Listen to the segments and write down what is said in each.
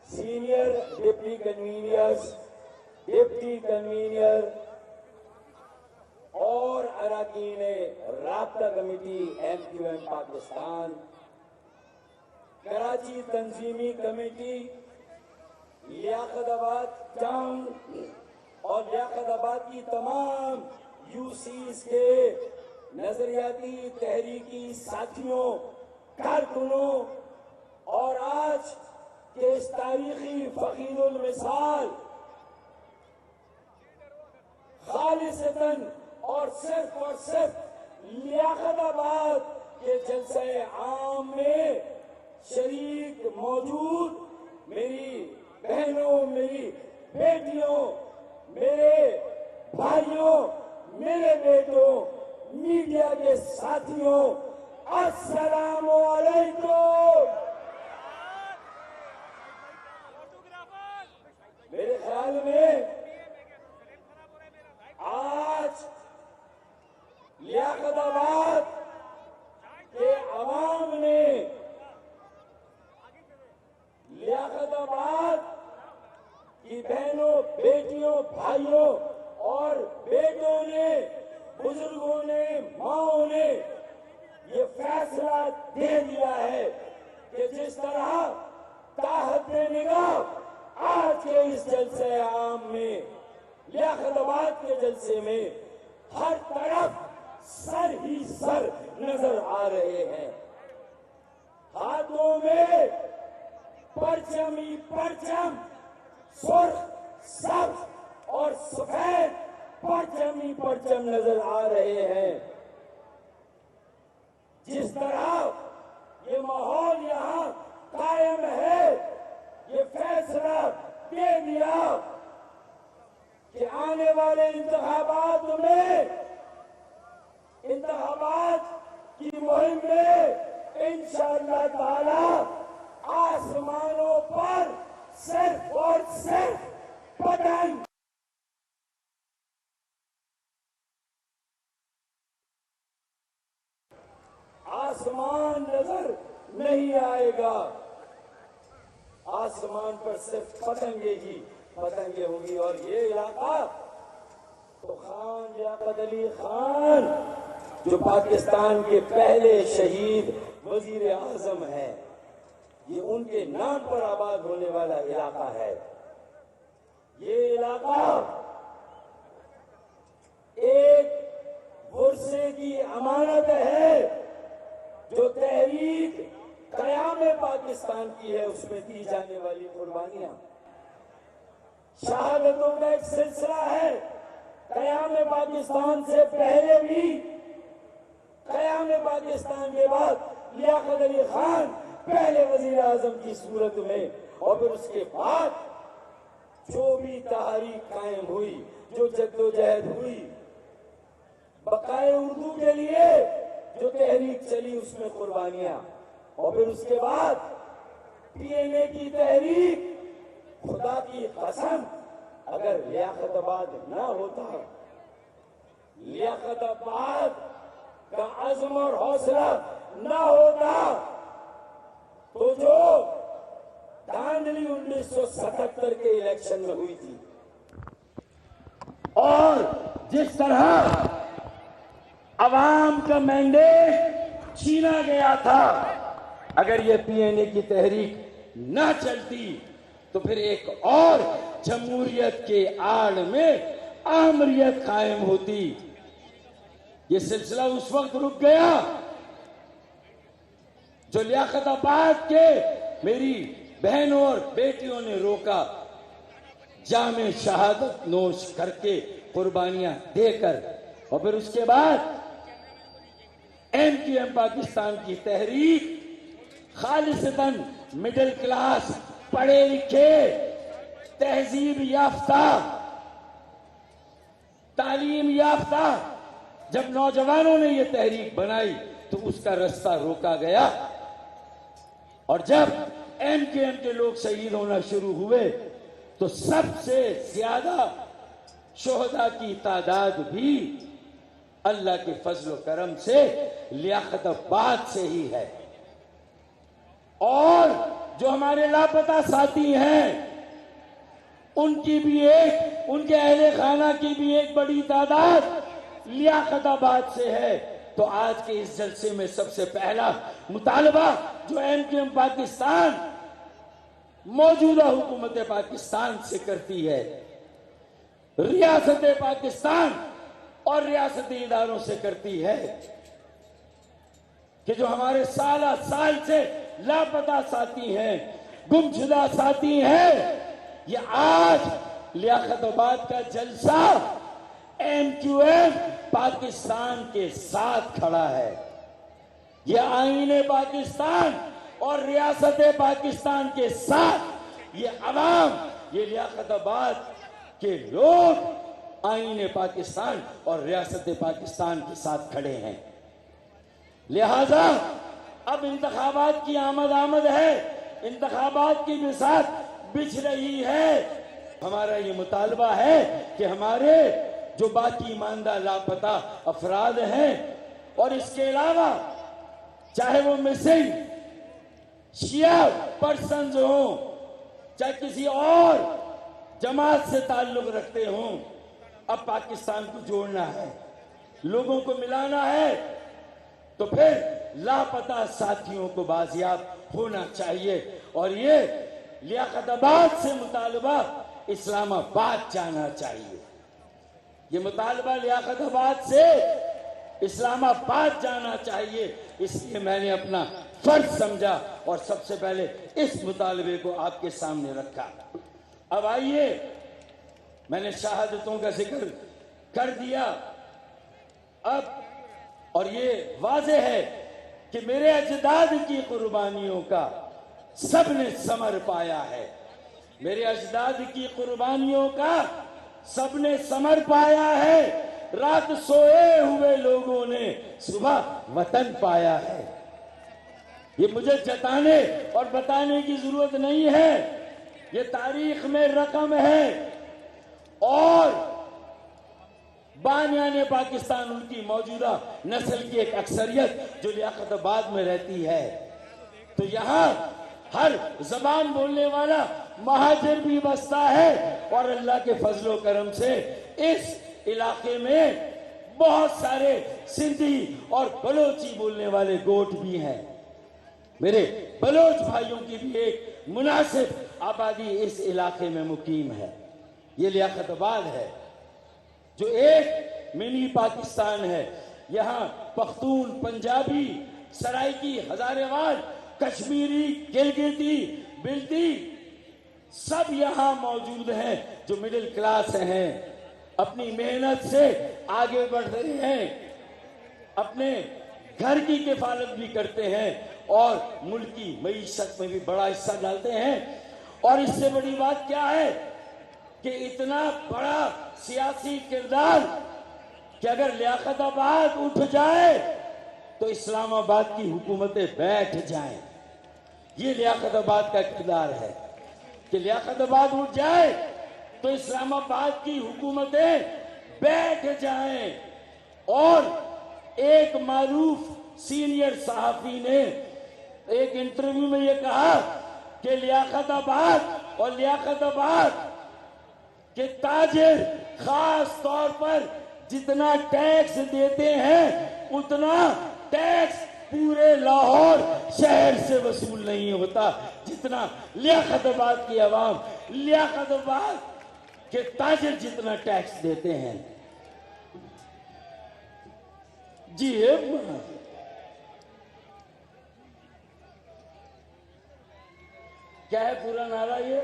Senior deputy کنوینئرز، deputy convener اور اراکین رابطہ کمیٹی MQM پاکستان، کراچی تنظیمی کمیٹی، لیاقت آباد ٹاؤن اور لیاقت آباد کی تمام UCs کے نظریاتی تحریکی ساتھیوں، کارکنوں اور آج کے اس تاریخی فقیر المثال خالصتاً اور صرف لیاقت آباد کے جلسہ عام میں شریک موجود میری بہنوں، میری بیٹیوں، میرے بھائیوں، میرے بیٹوں، میڈیا کے ساتھیوں، السلام علیکم۔ میرے خیال میں آج لیاقت آباد کے عوام نے، لیاقت آباد کی بہنوں، بیٹیوں، بھائیوں اور بیٹوں نے، بزرگوں نے، ماؤں نے یہ فیصلہ دے دیا ہے کہ جس طرح تاحت نگاہ آج کے اس جلسے عام میں، لیاقت آباد کے جلسے میں ہر طرف سر ہی سر نظر آ رہے ہیں، ہاتھوں میں پرچم ہی پرچم، سرخ، سبز اور سفید پرچم ہی پرچم نظر آ رہے ہیں۔ جس طرح یہ ماحول یہاں قائم ہے، یہ فیصلہ دے دیا کہ آنے والے انتخابات میں، انتخابات کی مہم میں انشاءاللہ تعالی آسمانوں پر صرف اور صرف پتنگ آسمان نظر نہیں آئے گا، آسمان پر صرف پتنگیں ہی پتنگیں ہوں گی۔ اور یہ علاقہ تو خان لیاقت علی خان جو پاکستان کے پہلے شہید وزیر اعظم ہیں، یہ ان کے نام پر آباد ہونے والا علاقہ ہے۔ یہ علاقہ ایک ورثے کی امانت ہے جو تحریک قیام پاکستان کی ہے، اس میں دی جانے والی قربانیاں شہادتوں کا ایک سلسلہ ہے۔ قیام پاکستان سے پہلے بھی، قیام پاکستان کے بعد لیاقت علی خان پہلے وزیر اعظم کی صورت میں، اور پھر اس کے بعد جو بھی تحریک قائم ہوئی، جو جدوجہد ہوئی بقائے اردو کے لیے، جو تحریک چلی اس میں قربانیاں، اور پھر اس کے بعد PNA کی تحریک، خدا کی قسم اگر لیاقت آباد نہ ہوتا، لیاقت آباد کا عزم اور حوصلہ نہ ہوتا، تو جو دھاندلی 1977 کے الیکشن میں ہوئی تھی اور جس طرح عوام کا مینڈیٹ چھینا گیا تھا، اگر یہ PNA کی تحریک نہ چلتی تو پھر ایک اور جمہوریت کے آڑ میں آمریت قائم ہوتی۔ یہ سلسلہ اس وقت رک گیا جو لیاقت آباد کے میری بہنوں اور بیٹیوں نے روکا، جام شہادت نوش کر کے، قربانیاں دے کر، اور پھر اس کے بعد MQM پاکستان کی تحریک خالصتاً مڈل کلاس، پڑھے لکھے، تہذیب یافتہ، تعلیم یافتہ جب نوجوانوں نے یہ تحریک بنائی تو اس کا رستہ روکا گیا، اور جب MQM کے لوگ شہید ہونا شروع ہوئے تو سب سے زیادہ شہداء کی تعداد بھی اللہ کے فضل و کرم سے لیاقت آباد سے ہی ہے۔ اور جو ہمارے لاپتہ ساتھی ہیں ان کی بھی ان کے اہل خانہ کی بھی ایک بڑی تعداد لیاقت آباد سے ہے۔ تو آج کے اس جلسے میں سب سے پہلا مطالبہ جو MQM پاکستان موجودہ حکومت پاکستان سے کرتی ہے، ریاست پاکستان اور ریاستی اداروں سے کرتی ہے کہ جو ہمارے سالہ سال سے لاپتہ ساتھی ہیں، گمشدہ ساتھی ہیں، یہ آج لیاقت آباد کا جلسہ MQM پاکستان کے ساتھ کھڑا ہے۔ یہ آئین پاکستان اور ریاست پاکستان کے ساتھ یہ عوام، یہ لیاقت آباد کے لوگ آئین پاکستان اور ریاست پاکستان کے ساتھ کھڑے ہیں۔ لہذا اب انتخابات کی آمد ہے، انتخابات کی بساط بچھ رہی ہے۔ ہمارا یہ مطالبہ ہے کہ ہمارے جو باقی ماندہ لاپتہ افراد ہیں اور اس کے علاوہ چاہے وہ مسنگ شیعہ پرسنز ہوں، چاہے کسی اور جماعت سے تعلق رکھتے ہوں، اب پاکستان کو جوڑنا ہے، لوگوں کو ملانا ہے، تو پھر لاپتہ ساتھیوں کو بازیاب ہونا چاہیے۔ اور یہ لیاقت آباد سے مطالبہ اسلام آباد جانا چاہیے۔ یہ مطالبہ لیاقت آباد سے اسلام آباد جانا چاہیے۔ اس لیے میں نے اپنا فرض سمجھا اور سب سے پہلے اس مطالبے کو آپ کے سامنے رکھا۔ اب آئیے، میں نے شہادتوں کا ذکر کر دیا، اب اور یہ واضح ہے کہ میرے اجداد کی قربانیوں کا سب نے ثمر پایا ہے۔ میرے اجداد کی قربانیوں کا سب نے ثمر پایا ہے۔ رات سوئے ہوئے لوگوں نے صبح وطن پایا ہے۔ یہ مجھے جتانے اور بتانے کی ضرورت نہیں ہے، یہ تاریخ میں رقم ہے۔ اور بانیان پاکستان، ان کی موجودہ نسل کی ایک اکثریت جو لیاقت آباد میں رہتی ہے، تو یہاں ہر زبان بولنے والا مہاجر بھی بستا ہے، اور اللہ کے فضل و کرم سے اس علاقے میں بہت سارے سندھی اور بلوچی بولنے والے گوٹ بھی ہیں۔ میرے بلوچ بھائیوں کی بھی ایک مناسب آبادی اس علاقے میں مقیم ہے۔ یہ لیاقت آباد ہے جو ایک منی پاکستان ہے۔ یہاں پختون، پنجابی، سرائکی، ہزارےوال، کشمیری، گلگتی، بلتی سب یہاں موجود ہیں، جو مڈل کلاس ہیں، اپنی محنت سے آگے بڑھ رہے ہیں، اپنے گھر کی کفالت بھی کرتے ہیں اور ملک کی معیشت میں بھی بڑا حصہ ڈالتے ہیں۔ اور اس سے بڑی بات کیا ہے کہ اتنا بڑا سیاسی کردار کہ اگر لیاقت آباد اٹھ جائے تو اسلام آباد کی حکومتیں بیٹھ جائیں۔ یہ لیاقت آباد کا کردار ہے کہ لیاقت آباد اٹھ جائے تو اسلام آباد کی حکومتیں بیٹھ جائیں۔ اور ایک معروف سینئر صحافی نے ایک انٹرویو میں یہ کہا کہ لیاقت آباد اور لیاقت آباد کے تاجر خاص طور پر جتنا ٹیکس دیتے ہیں اتنا ٹیکس پورے لاہور شہر سے وصول نہیں ہوتا جتنا لیاقت آباد کی عوام، لیاقت آباد کے تاجر جتنا ٹیکس دیتے ہیں۔ جی کیا ہے پورا نعرہ یہ؟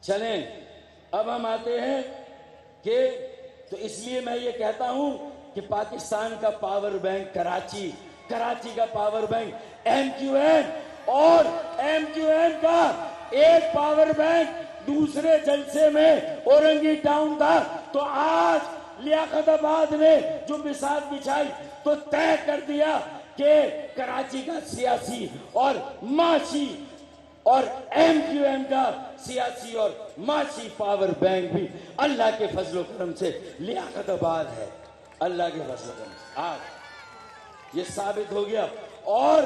چلیں اب ہم آتے ہیں کہ تو اس لیے میں یہ کہتا ہوں کہ پاکستان کا پاور بینک کراچی کا پاور بینک MQM اور MQM کا ایک پاور بینک دوسرے جلسے میں اورنگی ٹاؤن تھا، تو آج لیاقت آباد نے جو بساط بچھائی تو طے کر دیا کہ کراچی کا سیاسی اور معاشی اور MQM کا سیاسی اور معاشی پاور بینک بھی اللہ کے فضل و کرم سے لیاقت آباد ہے۔ اللہ کے فضل سے آج یہ ثابت ہو گیا. اور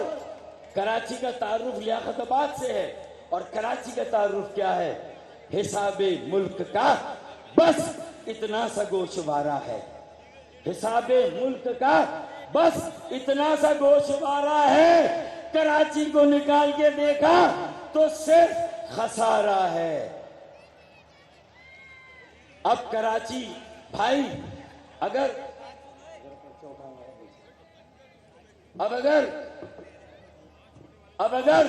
کراچی کا تعارف لیاقت آباد سے ہے, اور کراچی کا تعارف کیا ہے؟ حساب ملک کا بس اتنا سا گوشوارہ ہے. حساب ملک کا بس اتنا سا گوشوارہ ہے. کراچی کو نکال کے دیکھا تو صرف خسارہ ہے. اب کراچی بھائی اب اگر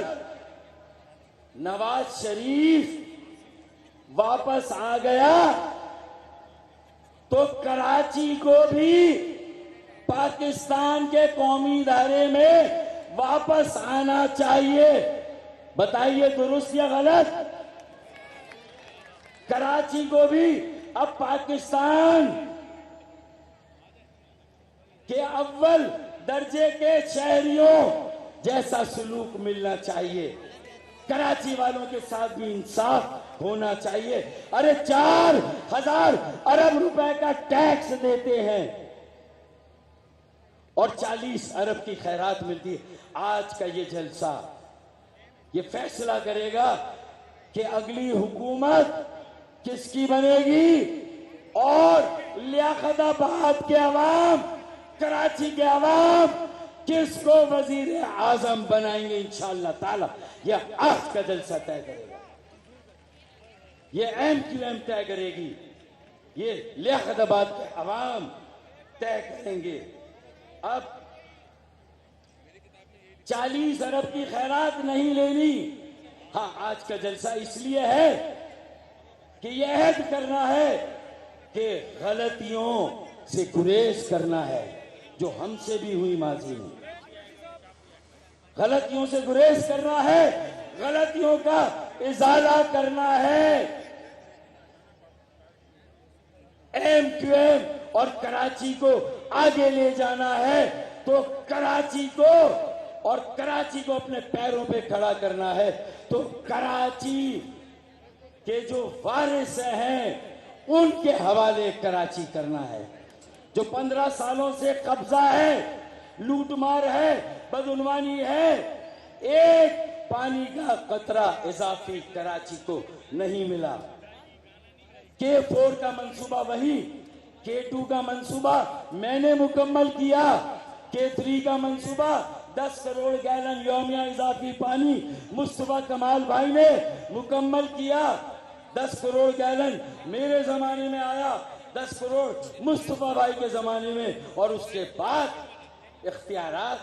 نواز شریف واپس آ گیا تو کراچی کو بھی پاکستان کے قومی دائرے میں واپس آنا چاہیے. بتائیے درست یا غلط؟ کراچی کو بھی اب پاکستان کے اول درجے کے شہریوں جیسا سلوک ملنا چاہیے. کراچی والوں کے ساتھ بھی انصاف ہونا چاہیے. ارے 4,000 ارب روپے کا ٹیکس دیتے ہیں اور 40 ارب کی خیرات ملتی ہے. آج کا یہ جلسہ یہ فیصلہ کرے گا کہ اگلی حکومت کس کی بنے گی, اور لیاقت آباد کے عوام, کراچی کے عوام کس کو وزیر اعظم بنائیں گے. انشاءاللہ تعالی یہ آج کا جلسہ طے کرے گا, یہ MQM طے کرے گی, یہ لیاقت آباد کے عوام طے کریں گے. اب 40 ارب کی خیرات نہیں لینی. ہاں آج کا جلسہ اس لیے ہے کہ یہ عہد کرنا ہے کہ غلطیوں سے گریز کرنا ہے جو ہم سے بھی ہوئی ماضی میں. غلطیوں سے گریز کرنا ہے, غلطیوں کا ازالہ کرنا ہے. MQM اور کراچی کو آگے لے جانا ہے تو کراچی کو اپنے پیروں پہ کھڑا کرنا ہے. تو کراچی کے جو وارث ہیں ان کے حوالے کراچی کرنا ہے. جو 15 سالوں سے قبضہ ہے, لوٹ مار ہے, بدعنوانی ہے, ایک پانی کا قطرہ اضافی کراچی کو نہیں ملا. K4 کا منصوبہ وہی, K2 کا منصوبہ میں نے مکمل کیا, K3 کا منصوبہ 10 کروڑ گیلن یومیہ اضافی پانی مصطفیٰ کمال بھائی نے مکمل کیا. 10 کروڑ گیلن میرے زمانے میں آیا, 10 کروڑ مصطفیٰ بھائی کے زمانے میں, اور اس کے بعد اختیارات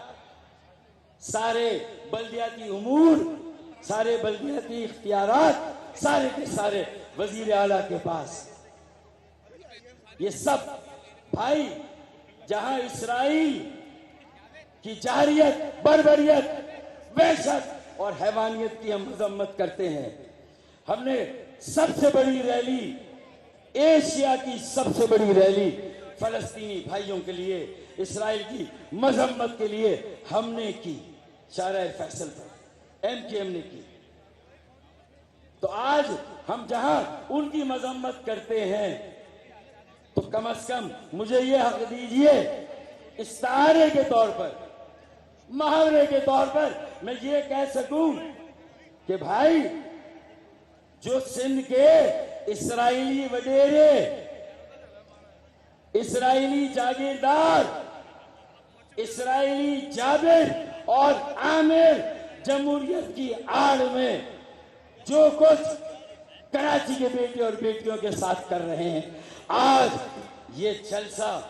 سارے بلدیاتی امور, سارے بلدیاتی اختیارات سارے کے سارے وزیر اعلیٰ کے پاس. یہ سب بھائی جہاں اسرائیل کی جارحیت, بربریت, وحشت اور حیوانیت کی ہم مذمت کرتے ہیں, ہم نے سب سے بڑی ریلی, ایشیا کی سب سے بڑی ریلی فلسطینی بھائیوں کے لیے, اسرائیل کی مذمت کے لیے ہم نے کی, شارع فیصل پر MQM نے کی. تو آج ہم جہاں ان کی مذمت کرتے ہیں تو کم از کم مجھے یہ حق دیجئے استعارے کے طور پر, محاورے کے طور پر میں یہ کہہ سکوں کہ بھائی جو سندھ کے اسرائیلی وڈیرے, اسرائیلی جاگیردار, اسرائیلی جابر اور عامر جمہوریت کی آڑ میں جو کچھ کراچی کے بیٹے اور بیٹیوں کے ساتھ کر رہے ہیں, آج یہ جلسہ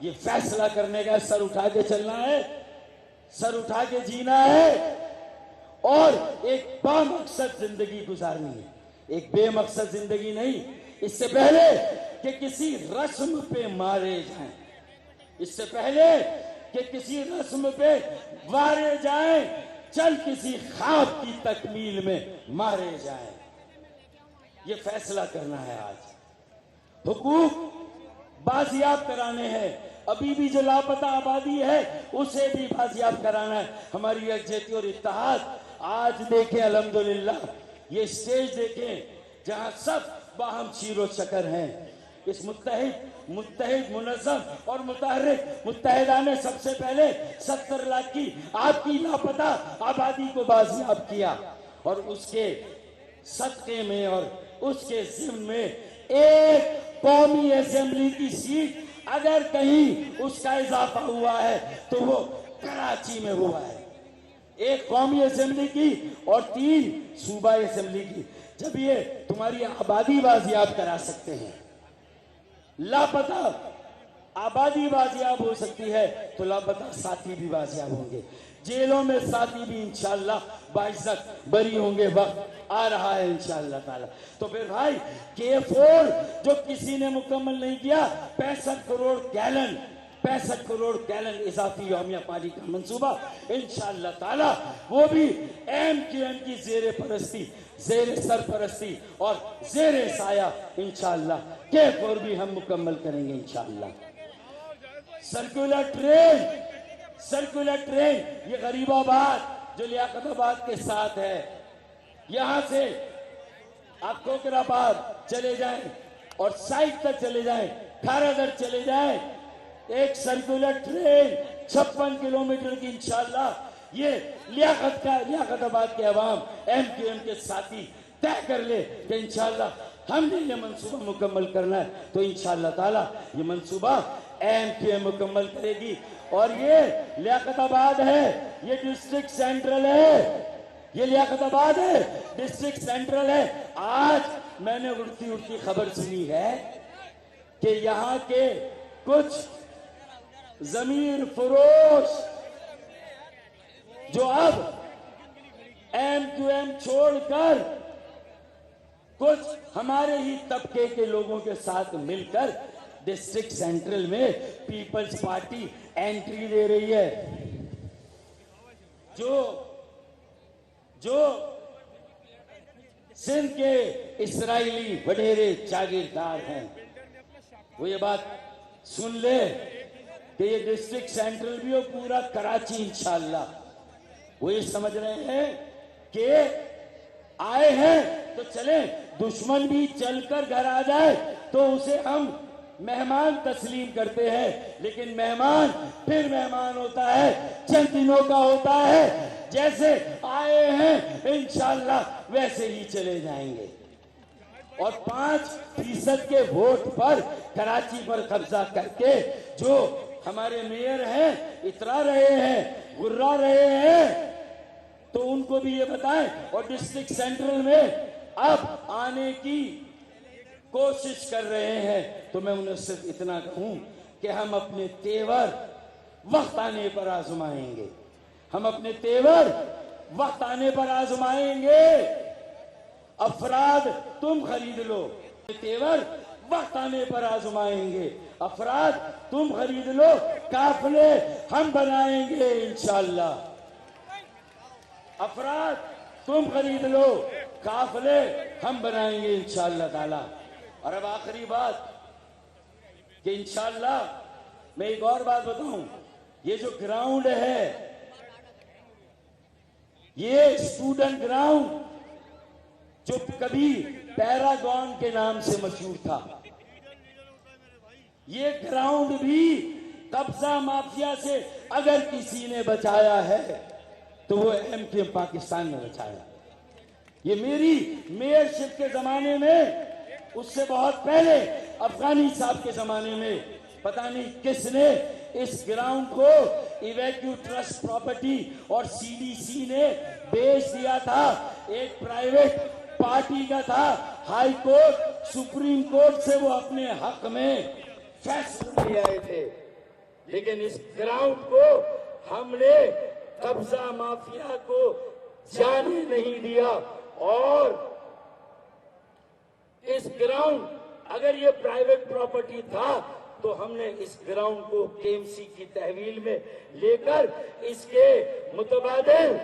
یہ فیصلہ کرنے کا سر اٹھا کے چلنا ہے, سر اٹھا کے جینا ہے, اور ایک با مقصد زندگی گزارنی ہے, ایک بے مقصد زندگی نہیں. اس سے پہلے کہ کسی رسم پہ مارے جائیں, اس سے پہلے کہ کسی رسم پہ وارے جائیں, چل کسی خواب کی تکمیل میں مارے جائیں. یہ فیصلہ کرنا ہے آج. حقوق بازیاب کرانے ہیں, ابھی بھی جو لاپتہ آبادی ہے اسے بھی بازیاب کرانا ہے. ہماری یکجہتی اور اتحاد آج دیکھیں, الحمدللہ یہ اسٹیج دیکھیں جہاں سب باہم شیر و شکر ہیں. اس متحد متحد منظم اور متحرک متحدہ نے سب سے پہلے 70 لاکھ کی آپ کی لاپتہ آبادی کو بازیاب کیا، اور اس کے صدقے میں اور اس کے ضمن میں ایک قومی اسمبلی کی سیٹ اگر کہیں اس کا اضافہ ہوا ہے تو وہ کراچی میں ہوا ہے، ایک قومی اسمبلی کی اور 3 صوبائی اسمبلی کی۔ جب یہ تمہاری آبادی بازیاب کرا سکتے ہیں، لاپتہ آبادی بازیاب ہو سکتی ہے، تو لاپتہ ساتھی بھی بازیاب ہوں گے، جیلوں میں ساتھی بھی انشاءاللہ باعزت بری ہوں گے، وقت آ رہا ہے انشاءاللہ تعالی۔ تو پھر بھائی K4 جو کسی نے مکمل نہیں کیا، 65 کروڑ گیلن اضافی یومیہ پانی کا منصوبہ انشاءاللہ تعالی وہ بھی MQM کی زیر پرستی، زیر سرپرستی اور زیر سایہ انشاءاللہ K4 بھی ہم مکمل کریں گے انشاءاللہ۔ سرکولر ٹرین یہ غریب آباد جو لیاقت آباد کے ساتھ ہے، یہاں سے آپ کوکر آباد چلے جائیں اور سائٹ تک چلے جائیں، کھارا در چلے جائیں، ایک سرکولر ٹرین 56 کلومیٹر کی انشاءاللہ یہ لیاقت آباد کے عوام MQM کے ساتھی طے کر لے کہ انشاءاللہ ہم نے یہ منصوبہ مکمل کرنا ہے، تو انشاءاللہ تعالی یہ منصوبہ MQM مکمل کرے گی۔ اور یہ لیاقت آباد ہے، یہ ڈسٹرکٹ سینٹرل ہے، یہ لیاقت آباد ہے، ڈسٹرکٹ سینٹرل ہے۔ آج میں نے اڑتی خبر سنی ہے کہ یہاں کے کچھ ضمیر فروش جو اب MQM چھوڑ کر کچھ ہمارے ہی طبقے کے لوگوں کے ساتھ مل کر ڈسٹرکٹ سینٹرل میں پیپلز پارٹی انٹری دے رہی ہے، جو سندھ کے اسرائیلی وڈیرے جاگیردار ہیں وہ یہ بات سن لے کہ یہ ڈسٹرکٹ سینٹرل بھی ہو پورا کراچی انشاءاللہ، وہ یہ سمجھ رہے ہیں کہ آئے ہیں تو چلیں، دشمن بھی چل کر گھر آ جائے تو اسے ہم مہمان تسلیم کرتے ہیں، لیکن مہمان پھر مہمان ہوتا ہے، چند دنوں کا ہوتا ہے، جیسے آئے ہیں انشاءاللہ ویسے ہی چلے جائیں گے۔ اور 5% کے ووٹ پر کراچی پر قبضہ کر کے جو ہمارے میئر ہیں اترا رہے ہیں، گرا رہے ہیں، تو ان کو بھی یہ بتائیں، اور ڈسٹرکٹ سینٹرل میں اب آنے کی کوشش کر رہے ہیں، تو میں انہیں صرف اتنا کہوں کہ ہم اپنے تیور وقت آنے پر آزمائیں گے، ہم اپنے تیور وقت آنے پر آزمائیں گے۔ افراد تم خرید لو، تیور وقت آنے پر آزمائیں گے، افراد تم خرید لو، قافلے ہم بنائیں گے انشاءاللہ، افراد تم خرید لو، قافلے ہم بنائیں گے انشاءاللہ تعالی۔ اور اب آخری بات کہ انشاءاللہ میں ایک اور بات بتاؤں، یہ جو گراؤنڈ ہے یہ اسٹوڈنٹ گراؤنڈ جو کبھی پیراگون کے نام سے مشہور تھا، یہ گراؤنڈ بھی قبضہ مافیا سے اگر کسی نے بچایا ہے تو وہ MQM پاکستان نے بچایا۔ یہ میری میئرشپ کے زمانے میں، اس سے بہت پہلے افغانی صاحب کے زمانے میں پتہ نہیں کس نے اس گراؤنڈ کو ایویکیو ٹرسٹ پراپرٹی اور CDC نے بیچ دیا تھا، ایک پرائیویٹ پارٹی کا تھا، ہائی کورٹ سپریم کورٹ سے وہ اپنے حق میں فیصلہ لے آئے تھے، لیکن اس گراؤنڈ کو ہم نے قبضہ مافیا کو جانے نہیں دیا۔ اور اس گراؤنڈ اگر یہ پرائیویٹ پراپرٹی تھا تو ہم نے اس گراؤنڈ کو KMC کی تحویل میں لے کر اس کے متبادل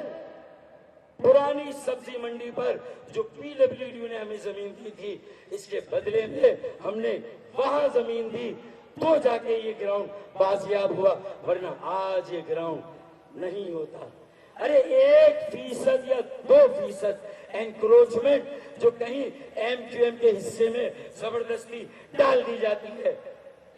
پرانی سبزی منڈی پر جو PWD نے ہمیں زمین دی تھی، اس کے بدلے میں ہم نے وہاں زمین دی، تو جا کے یہ گراؤنڈ بازیاب ہوا، ورنہ آج یہ گراؤنڈ نہیں ہوتا۔ ارے 1% یا 2% انکروچمنٹ جو کہیں MQM کے حصے میں زبردستی ڈال دی جاتی ہے،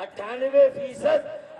98%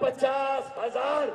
50,000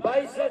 22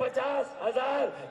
50,000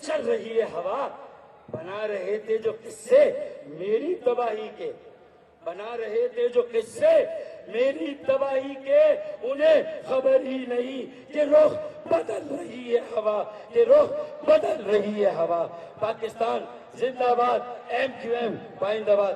چل رہی ہے ہوا، بنا رہے تھے جو قصے میری تباہی کے، بنا رہے تھے جو قصے میری تباہی کے، انہیں خبر ہی نہیں کہ رخ بدل رہی ہے ہوا، کہ رخ بدل رہی ہے ہوا۔ پاکستان زندہ باد، ایم کیو ایم پائندہ باد۔